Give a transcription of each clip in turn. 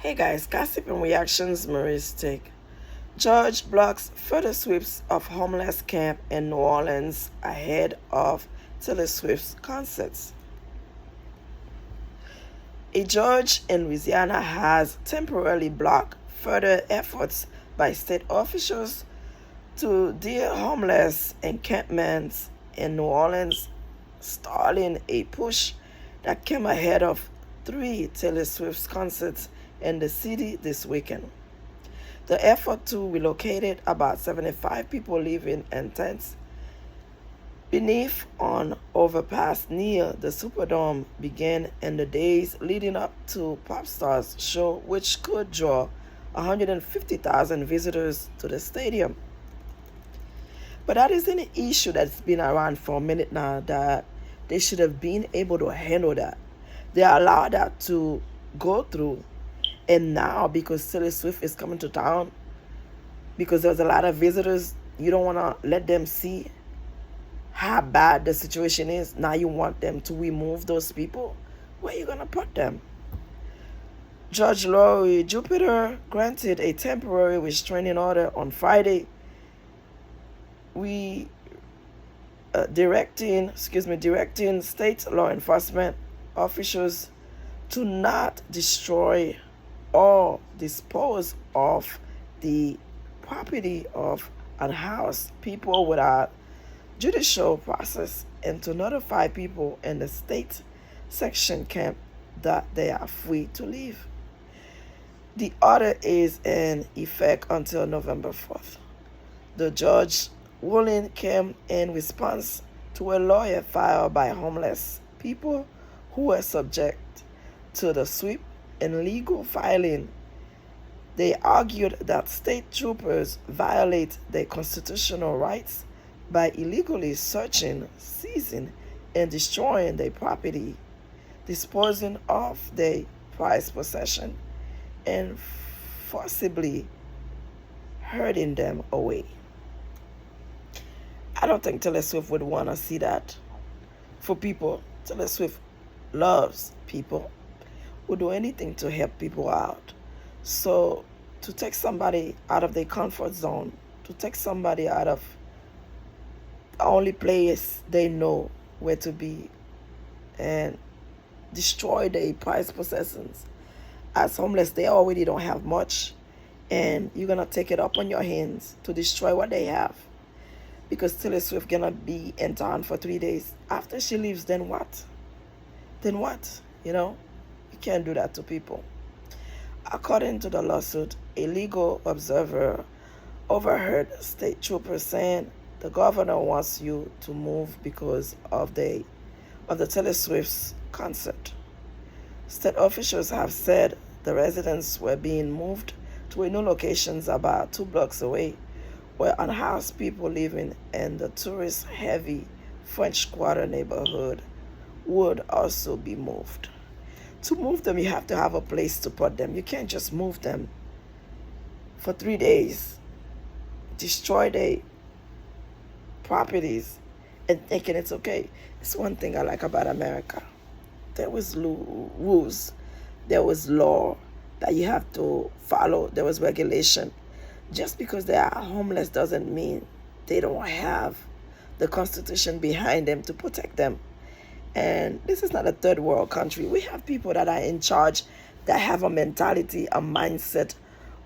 Hey guys, gossip and reactions, Marie's take. Judge blocks further sweeps of homeless camp in New Orleans ahead of Taylor Swift's concerts. A judge in Louisiana has temporarily blocked further efforts by state officials to deal homeless encampments in New Orleans, stalling a push that came ahead of three Taylor Swift concerts in the city this weekend. The effort to relocate about 75 people living in tents beneath an overpass near the Superdome began in the days leading up to Popstar's show, which could draw 150,000 visitors to the stadium. But that is an issue that's been around for a minute now that they should have been able to handle that. They allowed that to go through. And now, because Taylor Swift is coming to town, because there's a lot of visitors, you don't want to let them see how bad the situation is. Now you want them to remove those people. Where are you going to put them? Judge Laurie Jupiter granted a temporary restraining order on Friday, directing state law enforcement officials to not destroy or dispose of the property of unhoused people without judicial process, and to notify people in the state section camp that they are free to leave. The order is in effect until November 4th. The judge ruling came in response to a lawyer filed by homeless people who were subject to the sweep and legal filing. They argued that state troopers violate their constitutional rights by illegally searching, seizing, and destroying their property, disposing of their prized possession, and forcibly herding them away. I don't think Taylor Swift would want to see that for people. Taylor Swift loves people, would do anything to help people out. So to take somebody out of their comfort zone, to take somebody out of the only place they know where to be, and destroy their prized possessions. As homeless, they already don't have much, and you're gonna take it up on your hands to destroy what they have. Because Taylor Swift gonna be in town for 3 days. After she leaves, then what? Then what? You can't do that to people. According to the lawsuit, a legal observer overheard state troopers saying the governor wants you to move because of the Taylor Swift's concert. State officials have said the residents were being moved to a new locations about 2 blocks away, where unhoused people living in the tourist-heavy French Quarter neighborhood would also be moved. To move them, you have to have a place to put them. You can't just move them for 3 days, destroy their properties, and thinking it's okay. It's one thing I like about America. There was rules, there was law that you have to follow, there was regulation. Just because they are homeless doesn't mean they don't have the Constitution behind them to protect them. And this is not a third world country. We have people that are in charge that have a mentality, a mindset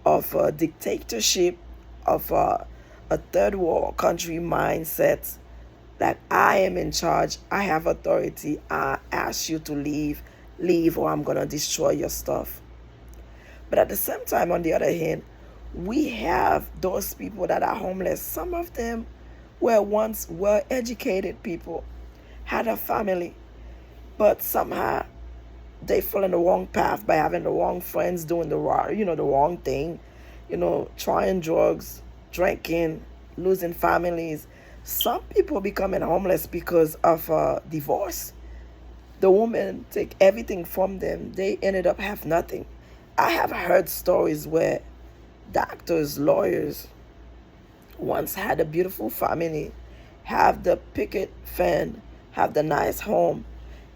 of a dictatorship, of a third world country mindset. Like, I am in charge, I have authority, I ask you to leave, or I'm going to destroy your stuff. But at the same time, on the other hand, we have those people that are homeless. Some of them were once well-educated people, had a family, but somehow they fall in the wrong path by having the wrong friends, doing the wrong thing, trying drugs, drinking, losing families. Some people becoming homeless because of divorce. The woman take everything from them. They ended up have nothing. I have heard stories where doctors, lawyers once had a beautiful family, have the picket fence, have the nice home,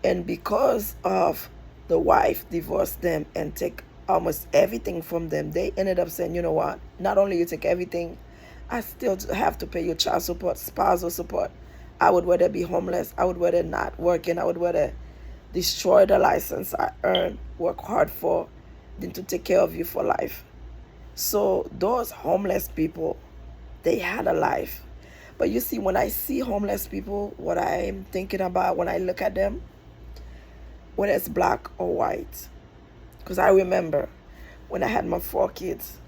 and because of the wife divorced them and take almost everything from them. They ended up saying, you know what, not only you take everything, I still have to pay your child support, spousal support. I would rather be homeless. I would rather not working. I would rather destroy the license I earned, work hard for, than to take care of you for life. So those homeless people, they had a life. But you see, when I see homeless people, what I'm thinking about when I look at them, whether it's black or white, because I remember when I had my 4 kids,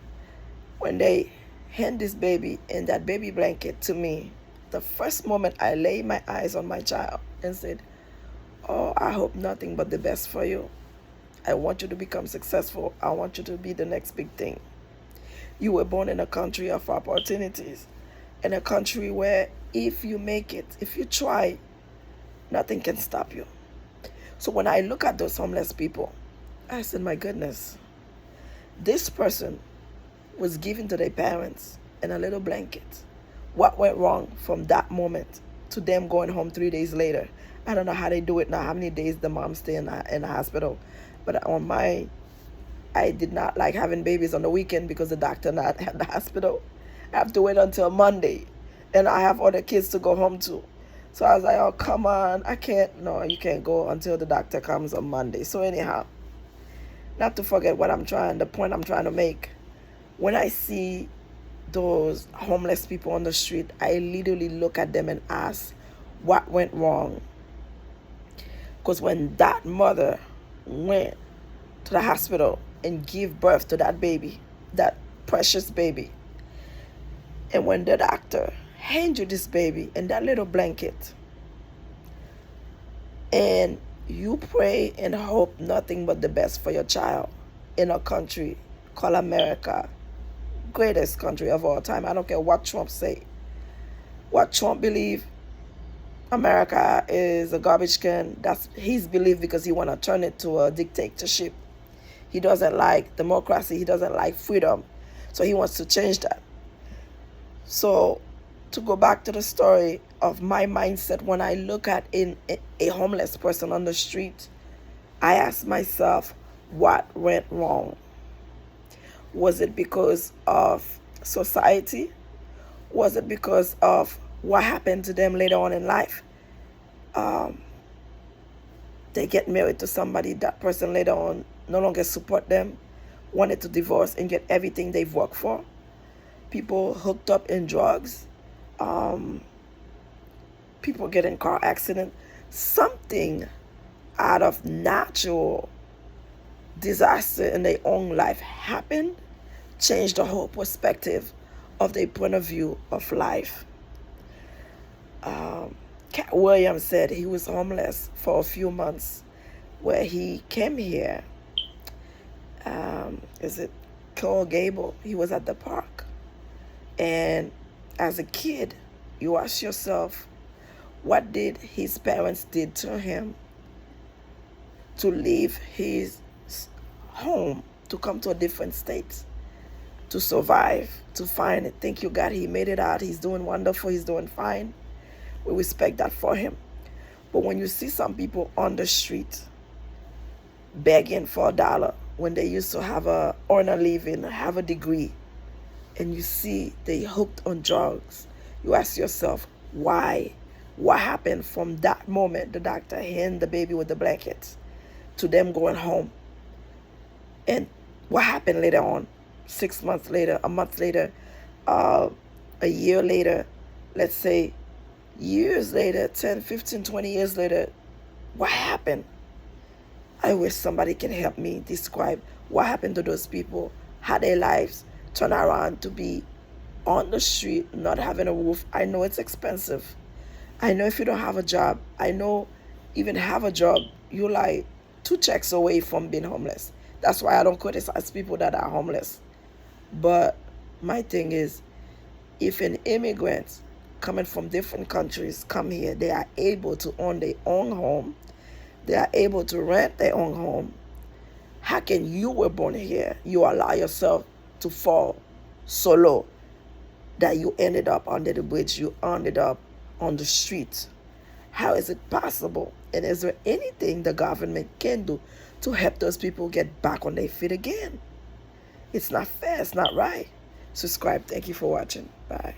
when they hand this baby and that baby blanket to me, the first moment I lay my eyes on my child and said, oh, I hope nothing but the best for you. I want you to become successful. I want you to be the next big thing. You were born in a country of opportunities, in a country where if you make it, if you try, nothing can stop you. So when I look at those homeless people, I said, my goodness, this person was given to their parents in a little blanket. What went wrong from that moment to them going home 3 days later? I don't know how they do it now, how many days the mom stay in the hospital. But on my, I did not like having babies on the weekend because the doctor not at the hospital. I have to wait until Monday. And I have other kids to go home to. So I was like, oh, come on. I can't. No, you can't go until the doctor comes on Monday. So anyhow, not to forget the point I'm trying to make. When I see those homeless people on the street, I literally look at them and ask, what went wrong? Because when that mother went to the hospital and gave birth to that baby, that precious baby, and when the doctor hands you this baby and that little blanket, and you pray and hope nothing but the best for your child in a country called America, greatest country of all time. I don't care what Trump say, what Trump believe. America is a garbage can. That's his belief because he want to turn it to a dictatorship. He doesn't like democracy. He doesn't like freedom. So he wants to change that. So to go back to the story of my mindset, when I look at a homeless person on the street, I ask myself, what went wrong? Was it because of society? Was it because of what happened to them later on in life? They get married to somebody, that person later on no longer support them, wanted to divorce and get everything they've worked for. People hooked up in drugs. People get in car accident. Something out of natural disaster in their own life happened, changed the whole perspective of their point of view of life. Cat Williams said he was homeless for a few months where he came here. Is it Coral Gable? He was at the park. And as a kid, you ask yourself, what did his parents did to him to leave his home, to come to a different state, to survive, to find it? Thank you, God, he made it out. He's doing wonderful. He's doing fine. We respect that for him. But when you see some people on the street begging for $1 when they used to earn a living, have a degree, and you see they hooked on drugs, you ask yourself, why? What happened from that moment the doctor handed the baby with the blankets to them going home? And what happened later on? 6 months later, a month later, a year later, let's say years later, 10, 15, 20 years later, what happened? I wish somebody can help me describe what happened to those people, how their lives turn around to be on the street, not having a roof. I know it's expensive. I know if you don't have a job, I know even have a job, you're like 2 checks away from being homeless. That's why I don't criticize people that are homeless. But my thing is, if an immigrant coming from different countries come here, they are able to own their own home, they are able to rent their own home. How can you were born here, you allow yourself to fall so low that you ended up under the bridge, you ended up on the street? How is it possible? And is there anything the government can do to help those people get back on their feet again. It's not fair. It's not right. Subscribe. Thank you for watching. Bye.